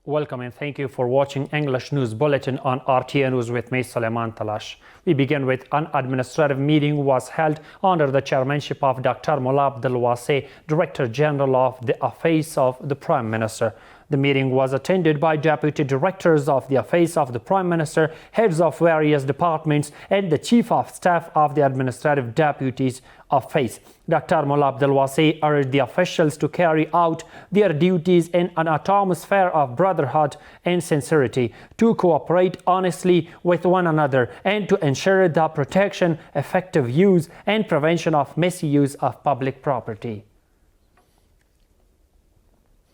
Welcome and thank you for watching English News Bulletin on RTA News with me, Suleiman Talash. We begin with an administrative meeting was held under the chairmanship of Dr. Mullah Abdulwasi, Director General of the Office of the Prime Minister. The meeting was attended by Deputy Directors of the Office of the Prime Minister, heads of various departments, and the Chief of Staff of the Administrative Deputies Office. Dr. Mullah Abdulwasi urged the officials to carry out their duties in an atmosphere of brotherhood and sincerity, to cooperate honestly with one another, and to ensure the protection, effective use, and prevention of misuse of public property.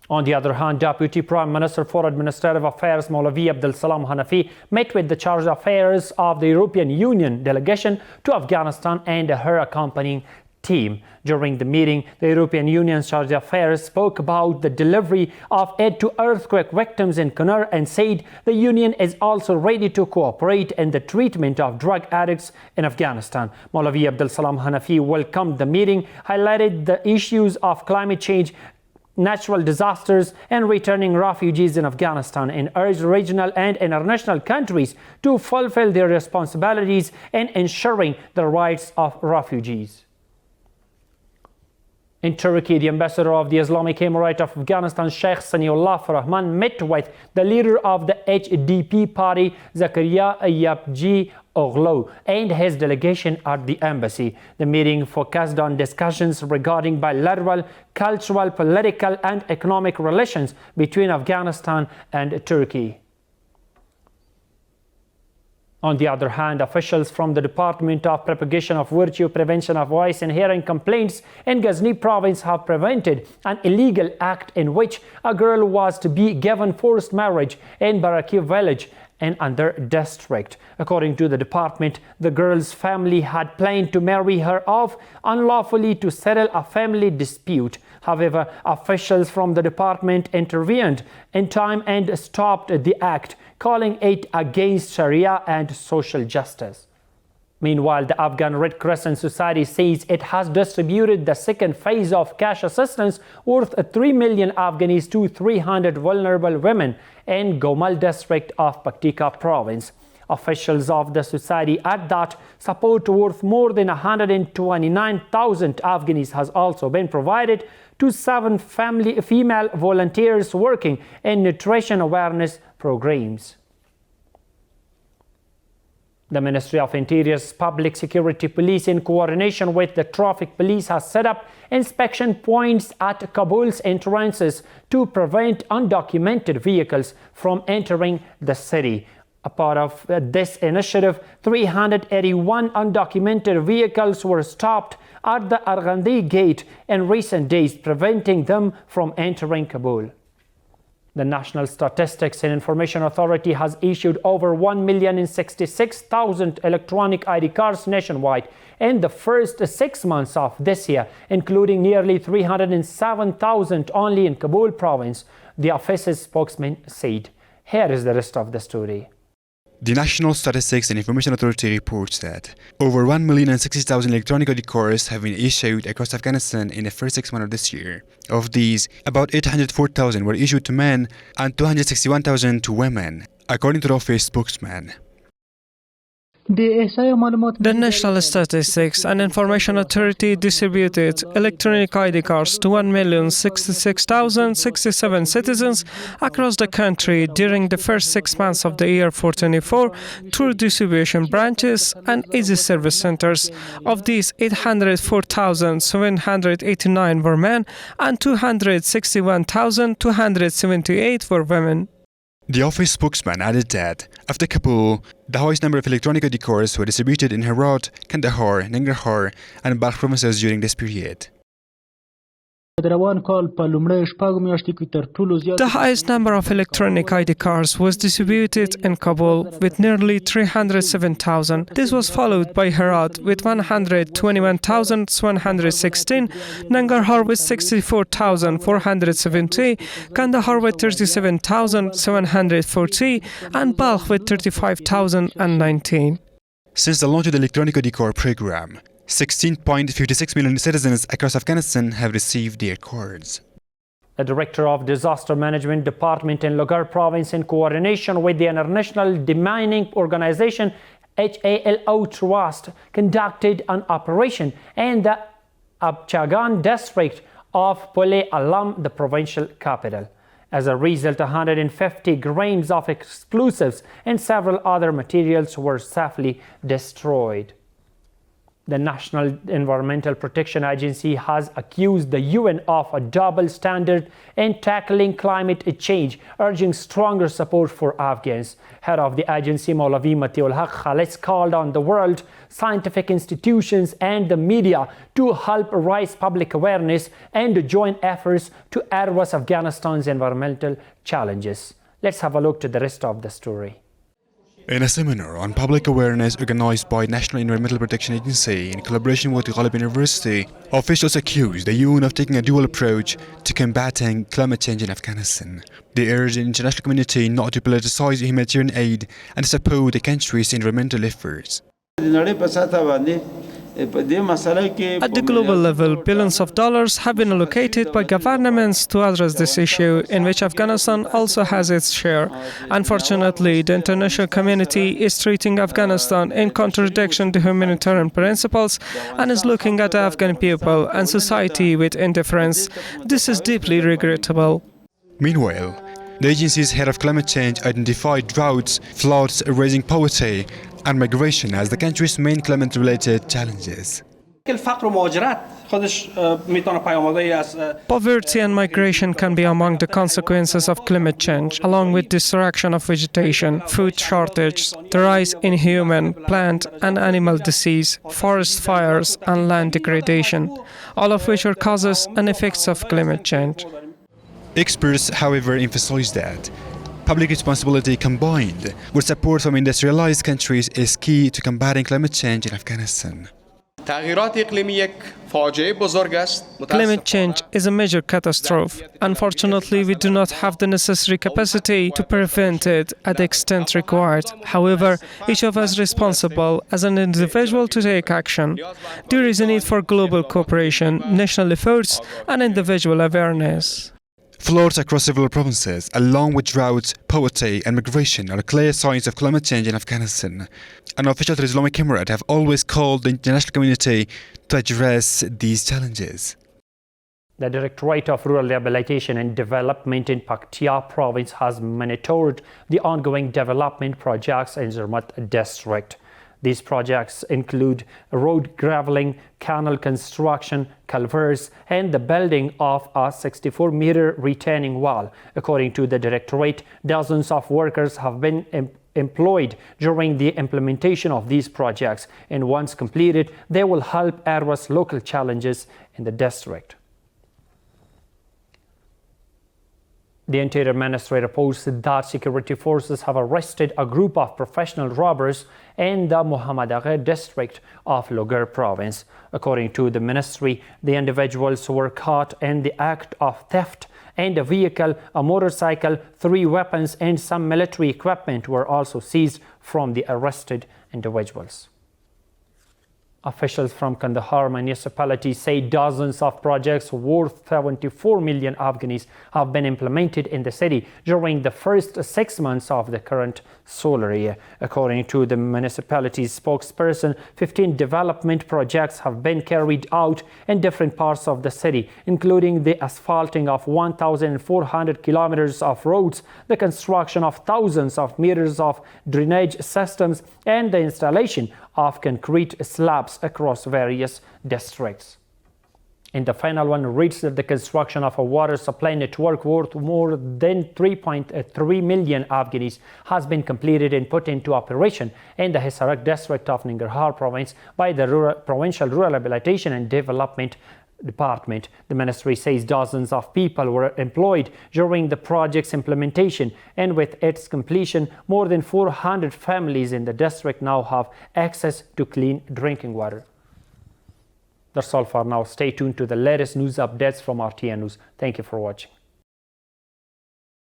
On the other hand, Deputy Prime Minister for Administrative Affairs Maulavi Abdul Salam Hanafi met with the Charge d'Affaires of the European Union delegation to Afghanistan and her accompanying team. During the meeting, the European Union's Charge d'Affaires spoke about the delivery of aid to earthquake victims in Kunar and said the Union is also ready to cooperate in the treatment of drug addicts in Afghanistan. Maulavi Abdul Salam Hanafi welcomed the meeting, highlighted the issues of climate change, natural disasters, and returning refugees in Afghanistan, and urged regional and international countries to fulfill their responsibilities in ensuring the rights of refugees. In Turkey, the ambassador of the Islamic Emirate of Afghanistan, Sheikh Saniullah Rahman, met with the leader of the HDP party, Zakaria Ayyabji Oglo, and his delegation at the embassy. The meeting focused on discussions regarding bilateral, cultural, political, and economic relations between Afghanistan and Turkey. On the other hand, officials from the Department of Propagation of Virtue, Prevention of Voice and Hearing Complaints in Ghazni province have prevented an illegal act in which a girl was to be given forced marriage in Baraki village in Andhra district. According to the department, the girl's family had planned to marry her off unlawfully to settle a family dispute. However, officials from the department intervened in time and stopped the act, calling it against Sharia and social justice. Meanwhile, the Afghan Red Crescent Society says it has distributed the second phase of cash assistance worth 3 million Afghanis to 300 vulnerable women in Gomal district of Paktika province. Officials of the society add that support worth more than 129,000 Afghanis has also been provided to 7 female volunteers working in nutrition awareness programs. The Ministry of Interior's Public Security Police, in coordination with the Traffic Police, has set up inspection points at Kabul's entrances to prevent undocumented vehicles from entering the city. A part of this initiative, 381 undocumented vehicles were stopped at the Argandi gate in recent days, preventing them from entering Kabul. The National Statistics and Information Authority has issued over 1,066,000 electronic ID cards nationwide in the first 6 months of this year, including nearly 307,000 only in Kabul province, the office's spokesman said. Here is the rest of the story. The National Statistics and Information Authority reports that over 1,060,000 electronic ID cards have been issued across Afghanistan in the first 6 months of this year. Of these, about 804,000 were issued to men and 261,000 to women, according to the office spokesman. The National Statistics and Information Authority distributed electronic ID cards to 1,066,067 citizens across the country during the first 6 months of the year 2024 through distribution branches and easy service centers. Of these, 804,789 were men and 261,278 were women. The office spokesman added that, after Kabul, the highest number of electronic ID cards were distributed in Herat, Kandahar, Nangarhar, and Balkh provinces during this period. The highest number of electronic ID cards was distributed in Kabul with nearly 307,000. This was followed by Herat with 121,116, Nangarhar with 64,470, Kandahar with 37,740, and Balkh with 35,019. Since the launch of the electronic ID card program, 16.56 million citizens across Afghanistan have received their cards. The Director of Disaster Management Department in Logar Province, in coordination with the International Demining Organization HALO Trust, conducted an operation in the Abchagan district of Pule Alam, the provincial capital. As a result, 150 grams of explosives and several other materials were safely destroyed. The National Environmental Protection Agency has accused the UN of a double standard in tackling climate change, urging stronger support for Afghans. Head of the agency, Maulavi Matiul Haq Khalis, called on the world, scientific institutions and the media to help raise public awareness and join efforts to address Afghanistan's environmental challenges. Let's have a look to the rest of the story. In a seminar on public awareness organized by National Environmental Protection Agency in collaboration with the Ghalib University, officials accused the UN of taking a dual approach to combating climate change in Afghanistan. They urged the international community not to politicize humanitarian aid and support the country's environmental efforts. At the global level, billions of dollars have been allocated by governments to address this issue, in which Afghanistan also has its share. Unfortunately, the international community is treating Afghanistan in contradiction to humanitarian principles and is looking at the Afghan people and society with indifference. This is deeply regrettable. Meanwhile, the agency's head of climate change identified droughts, floods, rising poverty, and migration as the country's main climate-related challenges. Poverty and migration can be among the consequences of climate change, along with destruction of vegetation, food shortage, the rise in human, plant and animal disease, forest fires and land degradation, all of which are causes and effects of climate change. Experts, however, emphasize that public responsibility combined with support from industrialized countries is key to combating climate change in Afghanistan. Climate change is a major catastrophe. Unfortunately, we do not have the necessary capacity to prevent it at the extent required. However, each of us is responsible as an individual to take action. There is a need for global cooperation, national efforts, and individual awareness. Floods across several provinces, along with droughts, poverty and migration, are clear signs of climate change in Afghanistan. And officials at the Islamic Emirate have always called the international community to address these challenges. The Directorate of Rural Rehabilitation and Development in Paktia Province has monitored the ongoing development projects in Zermatt district. These projects include road graveling, canal construction, culverts, and the building of a 64-meter retaining wall. According to the Directorate, dozens of workers have been employed during the implementation of these projects, and once completed, they will help address local challenges in the district. The Interior Ministry reports that security forces have arrested a group of professional robbers in the Muhammad Agha district of Logar province. According to the ministry, the individuals were caught in the act of theft, and a vehicle, a motorcycle, 3 weapons and some military equipment were also seized from the arrested individuals. Officials from Kandahar municipality say dozens of projects worth 74 million Afghanis have been implemented in the city during the first 6 months of the current solar year. According to the municipality's spokesperson, 15 development projects have been carried out in different parts of the city, including the asphalting of 1,400 kilometers of roads, the construction of thousands of meters of drainage systems, and the installation of concrete slabs across various districts. And the final one reads that the construction of a water supply network worth more than 3.3 million Afghanis has been completed and put into operation in the Hisarak district of Nangarhar province by the Provincial Rural Rehabilitation and Development Department. The ministry says dozens of people were employed during the project's implementation, and with its completion, more than 400 families in the district now have access to clean drinking water. That's all for now. Stay tuned to the latest news updates from RTA News. Thank you for watching.